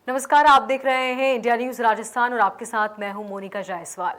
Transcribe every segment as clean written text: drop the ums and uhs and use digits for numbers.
नमस्कार, आप देख रहे हैं इंडिया न्यूज राजस्थान और आपके साथ मैं हूं मोनिका जायसवाल।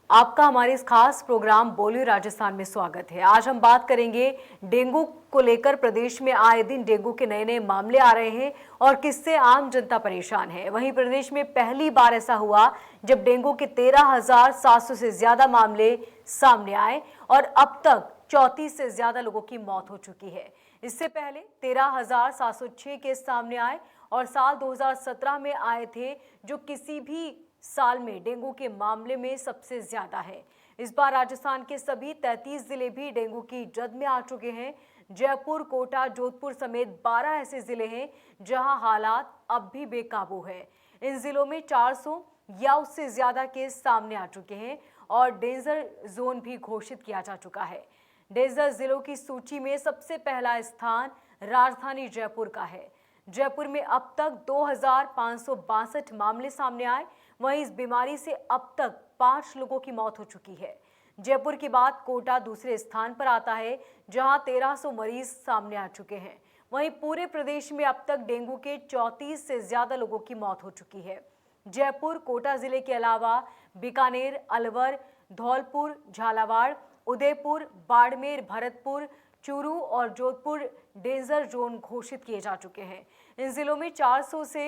आपका हमारे इस खास प्रोग्राम बोलिए राजस्थान में स्वागत है। आज हम बात करेंगे डेंगू को लेकर। प्रदेश में आए दिन डेंगू के नए नए मामले आ रहे हैं और किससे आम जनता परेशान है। वहीं प्रदेश में पहली बार ऐसा हुआ जब डेंगू के 13,700 से ज्यादा मामले सामने आए और अब तक 34 से ज्यादा लोगों की मौत हो चुकी है। इससे पहले 13,706 केस सामने आए और साल 2017 में आए थे, जो किसी भी साल में डेंगू के मामले में सबसे ज्यादा है। इस बार राजस्थान के सभी 33 जिले भी डेंगू की जद में आ चुके हैं। जयपुर, कोटा, जोधपुर समेत 12 ऐसे जिले हैं जहां हालात अब भी बेकाबू है। इन जिलों में 400 या उससे ज्यादा केस सामने आ चुके हैं और डेंजर जोन भी घोषित किया जा चुका है। डेंजर जिलों की सूची में सबसे पहला स्थान राजधानी जयपुर का है। जयपुर में अब तक 2,562 मामले सामने आए। वहीं इस बीमारी से अब तक 5 लोगों की मौत हो चुकी है। जयपुर के बाद कोटा दूसरे स्थान पर आता है, जहां 1300 मरीज सामने आ चुके हैं। वहीं पूरे प्रदेश में अब तक डेंगू के 34 से ज्यादा लोगों की मौत हो चुकी है। जयपुर, कोटा जिले के अलावा बीकानेर, अलवर, धौलपुर, झालावाड़, उदयपुर, बाड़मेर, भरतपुर, चूरू और जोधपुर डेंजर जोन घोषित किए जा चुके हैं। इन जिलों में 400 से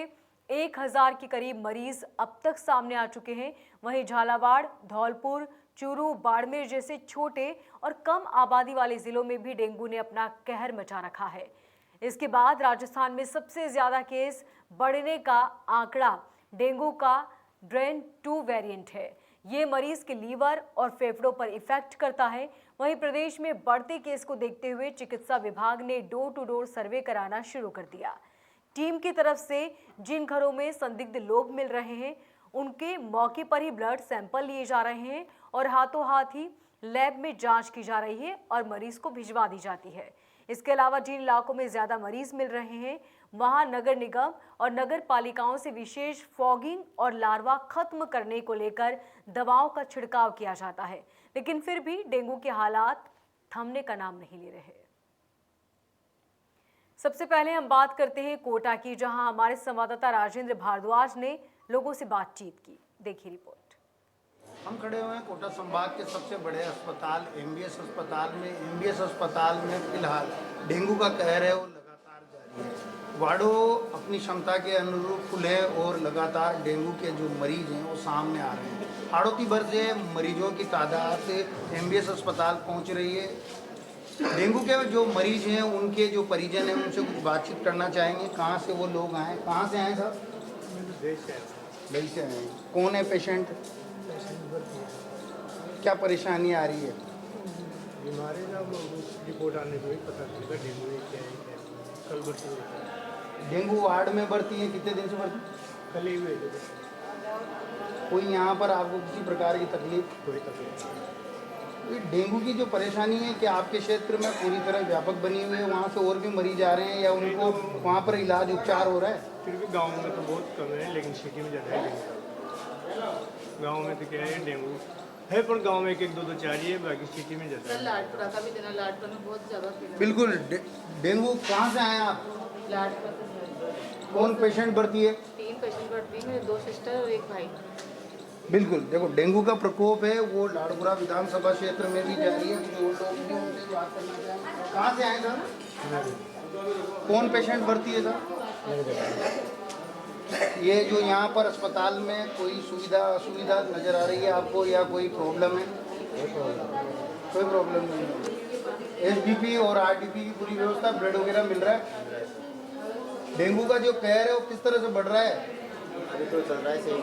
1,000 के करीब मरीज अब तक सामने आ चुके हैं। वहीं झालावाड़, धौलपुर, चूरू, बाड़मेर जैसे छोटे और कम आबादी वाले जिलों में भी डेंगू ने अपना कहर मचा रखा है। इसके बाद राजस्थान में सबसे ज्यादा केस बढ़ने का आंकड़ा डेंगू का ड्रेन 2 वेरिएंट है। ये मरीज के लीवर और फेफड़ों पर इफेक्ट करता है। वहीं प्रदेश में बढ़ते केस को देखते हुए चिकित्सा विभाग ने डोर टू डोर सर्वे कराना शुरू कर दिया। टीम की तरफ से जिन घरों में संदिग्ध लोग मिल रहे हैं, उनके मौके पर ही ब्लड सैंपल लिए जा रहे हैं और हाथों हाथ ही लैब में जांच की जा रही है और मरीज को भिजवा दी जाती है। इसके अलावा जिन इलाकों में ज्यादा मरीज मिल रहे हैं, वहां नगर निगम और नगर पालिकाओं से विशेष फॉगिंग और लार्वा खत्म करने को लेकर दवाओं का छिड़काव किया जाता है। लेकिन फिर भी डेंगू के हालात थमने का नाम नहीं ले रहे। सबसे पहले हम बात करते हैं कोटा की, जहां हमारे संवाददाता राजेंद्र भारद्वाज ने लोगों से बातचीत की। देखिए रिपोर्ट। हम खड़े हुए हैं कोटा संभाग के सबसे बड़े अस्पताल एमबीएस अस्पताल में। एमबीएस अस्पताल में फिलहाल डेंगू का कहर है वो लगातार जारी है। वार्डों अपनी क्षमता के अनुरूप खुले और लगातार डेंगू के जो मरीज हैं वो सामने आ रहे हैं। हाड़ोती भर से मरीजों की तादाद एमबीएस अस्पताल पहुंच रही है। डेंगू के जो मरीज हैं उनके जो परिजन हैं उनसे कुछ बातचीत करना चाहेंगे। कहाँ से वो लोग आए, कहाँ से आए साहब? दिल्ली से आए। कौन है पेशेंट? क्या परेशानी आ रही है? बीमारी का रिपोर्ट आने को ही पता चलेगा डेंगू क्या है। कल भर्ती डेंगू वार्ड में भर्ती है, कितने दिन से भर्ती? कल ही हुए थे। कोई यहाँ पर आपको किसी प्रकार की तकलीफ? कोई तकलीफ। ये डेंगू की जो परेशानी है कि आपके क्षेत्र में पूरी तरह व्यापक बनी हुई है, वहाँ से और भी मरीज आ रहे हैं या उनको वहाँ पर इलाज उपचार हो रहा है? फिर भी गांव में तो बहुत कम है, लेकिन सिटी में ज़्यादा है डेंगू। गाँव में तो क्या है डेंगू है, पर गांव में एक दो चाहिए, बाकी सिटी में ज़्यादा है। लाडपुरा का भी देना, लाडपुरा में बहुत ज़्यादा फील है। बिल्कुल। डेंगू कहाँ से आए आप? लाडपुरा से। कौन पेशेंट भर्ती है? 3 पेशेंट भर्ती हैं, मेरे 2 सिस्टर और 1 भाई। बिल्कुल। देखो डेंगू का प्रकोप है वो लाड़पुरा विधानसभा क्षेत्र में भी जारी है। जो लोग भी उनसे बात करना चाहेंगे। कहाँ से आए सर? कौन पेशेंट भर्ती है सर? ये जो यहाँ पर अस्पताल में कोई सुविधा नज़र आ रही है आपको या कोई प्रॉब्लम है? कोई प्रॉब्लम नहीं है। एसडीपी और आरडीपी की पूरी व्यवस्था, ब्लड वगैरह मिल रहा है। डेंगू का जो कहर है वो किस तरह से बढ़ रहा है? अभी तो चल रहा है सही।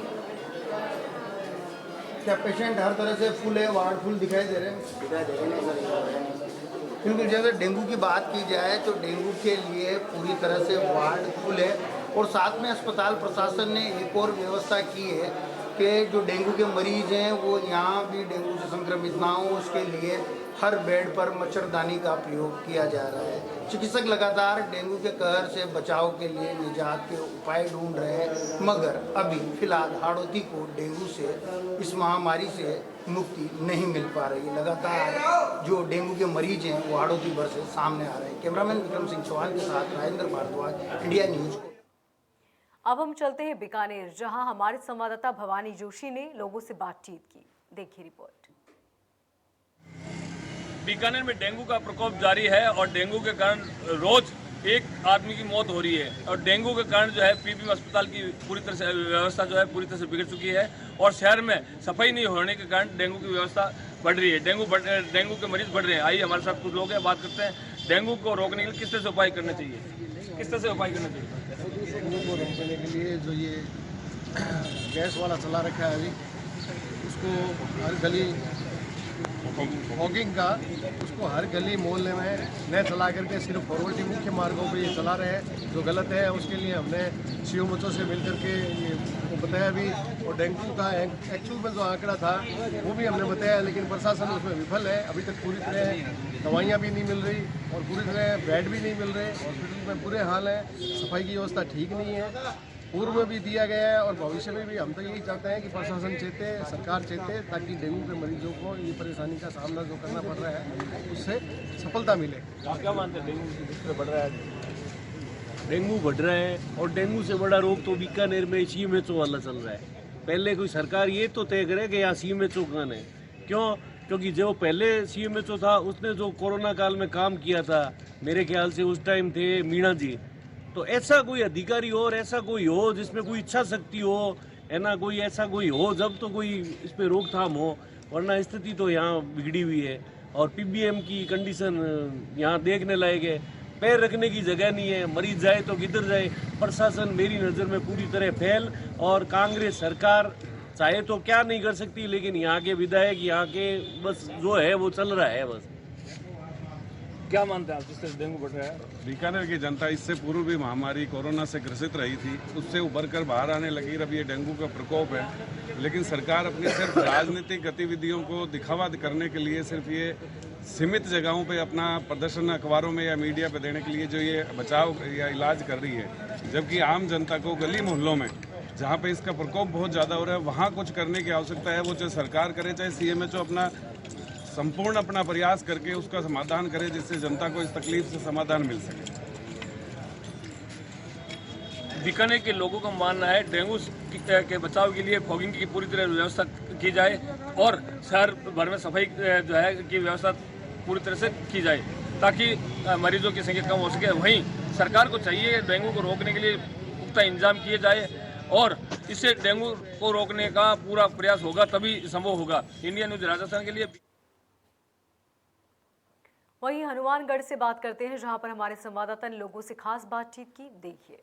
क्या पेशेंट हर तरह से फुल है, वार्ड फुल दिखाई दे रहे हैं? दिखा दे रहे हैं। बिल्कुल। जैसे डेंगू की बात की जाए तो डेंगू के लिए पूरी तरह से वार्ड फुल है और साथ में अस्पताल प्रशासन ने एक और व्यवस्था की है कि जो डेंगू के मरीज हैं वो यहाँ भी डेंगू से संक्रमित ना हो, उसके लिए हर बेड पर मच्छरदानी का प्रयोग किया जा रहा है। चिकित्सक लगातार डेंगू के कहर से बचाव के लिए निजात के उपाय ढूंढ रहे हैं, मगर अभी फिलहाल हाड़ौती को डेंगू से, इस महामारी से मुक्ति नहीं मिल पा रही। लगातार जो डेंगू के मरीज हैं वो हाड़ौती भर से सामने आ रहे हैं। कैमरामैन विक्रम सिंह चौहान के साथ राजेंद्र भारद्वाज, इंडिया न्यूज। अब हम चलते हैं बीकानेर, जहां हमारे संवाददाता भवानी जोशी ने लोगों से बातचीत की। देखिए रिपोर्ट। बीकानेर में डेंगू का प्रकोप जारी है और डेंगू के कारण रोज एक आदमी की मौत हो रही है और डेंगू के कारण जो है पीबीएम अस्पताल की पूरी तरह से व्यवस्था जो है पूरी तरह से बिगड़ चुकी है और शहर में सफाई नहीं होने के कारण डेंगू की व्यवस्था बढ़ रही है। डेंगू के मरीज बढ़ रहे हैं। आइए हमारे साथ कुछ लोग हैं, बात करते हैं। डेंगू को रोकने के लिए किस तरह से उपाय करना चाहिए, किस तरह से उपाय करना चाहिए? डेंगू को रोकने के लिए जो ये गैस वाला चला रखा है अभी, उसको हर गली फॉगिंग का उसको हर गली मोहल्ले में न चला करके सिर्फ फॉरवर्ड मुख्य मार्गों पे ये चला रहे हैं, जो गलत है। उसके लिए हमने सीएमओ से मिल करके ये बताया भी, और डेंगू का एक्चुअल में जो आंकड़ा था वो भी हमने बताया, लेकिन प्रशासन उसमें विफल है। अभी तक पूरी तरह दवाइयाँ भी नहीं मिल रही और पूरी तरह बेड भी नहीं मिल रहे। हॉस्पिटल में बुरे हाल है, सफाई की व्यवस्था ठीक नहीं है। पूर्व में भी दिया गया है और भविष्य में भी हम तो यही चाहते हैं कि प्रशासन चेते, सरकार चेते, ताकि डेंगू के मरीजों को ये परेशानी का सामना जो करना पड़ रहा है उससे सफलता मिले। आप क्या मानते हैं डेंगू किस तरह बढ़ रहा है? डेंगू बढ़ रहा है और डेंगू से बड़ा रोग तो बीकानेर में सीएमएचओ वाला चल रहा है। पहले कोई सरकार ये तो तय करे कि यहाँ सीएमएचओ कौन है, क्यों? क्योंकि जो पहले सीएमएचओ था उसने जो कोरोना काल में काम किया था, मेरे ख्याल से उस टाइम थे मीणा जी। तो ऐसा कोई अधिकारी हो और ऐसा कोई हो जिसमें कोई इच्छा शक्ति हो, है ना, कोई ऐसा कोई हो जब तो कोई इस पे रोकथाम हो, वरना स्थिति तो यहाँ बिगड़ी हुई है। और पीबीएम की कंडीशन यहाँ देखने लायक है, पैर रखने की जगह नहीं है। मरीज जाए तो किधर जाए। प्रशासन मेरी नज़र में पूरी तरह फेल, और कांग्रेस सरकार चाहे तो क्या नहीं कर सकती, लेकिन यहाँ के विधायक यहाँ के बस जो है वो चल रहा है बस। क्या मानते हैं आप जिस तरह डेंगू बढ़ रहा है? बीकानेर की जनता इससे पूर्व भी महामारी कोरोना से ग्रसित रही थी, उससे उभर कर बाहर आने लगी। अब ये डेंगू का प्रकोप है, लेकिन सरकार अपनी सिर्फ राजनीतिक गतिविधियों को दिखावा करने के लिए सिर्फ ये सीमित जगहों पे अपना प्रदर्शन अखबारों में या मीडिया पे देने के लिए जो ये बचाव या इलाज कर रही है, जबकि आम जनता को गली मोहल्लों में जहाँ पे इसका प्रकोप बहुत ज़्यादा हो रहा है वहाँ कुछ करने की आवश्यकता है। वो चाहे सरकार करे चाहे सीएमएचओ अपना संपूर्ण अपना प्रयास करके उसका समाधान करे, जिससे जनता को इस तकलीफ से समाधान मिल सके। बीकानेर के लोगों का मानना है डेंगू के बचाव के लिए फॉगिंग की पूरी तरह व्यवस्था की जाए और शहर भर में सफाई जो है की व्यवस्था पूरी तरह से की जाए ताकि मरीजों की संख्या कम हो सके। वहीं सरकार को चाहिए डेंगू को रोकने के लिए पुख्ता इंतजाम किए जाए और इससे डेंगू को रोकने का पूरा प्रयास होगा, तभी संभव होगा। इंडिया न्यूज राजस्थान के लिए। वहीं हनुमानगढ़ से बात करते हैं, जहां पर हमारे संवाददाता ने लोगों से खास बातचीत की। देखिए।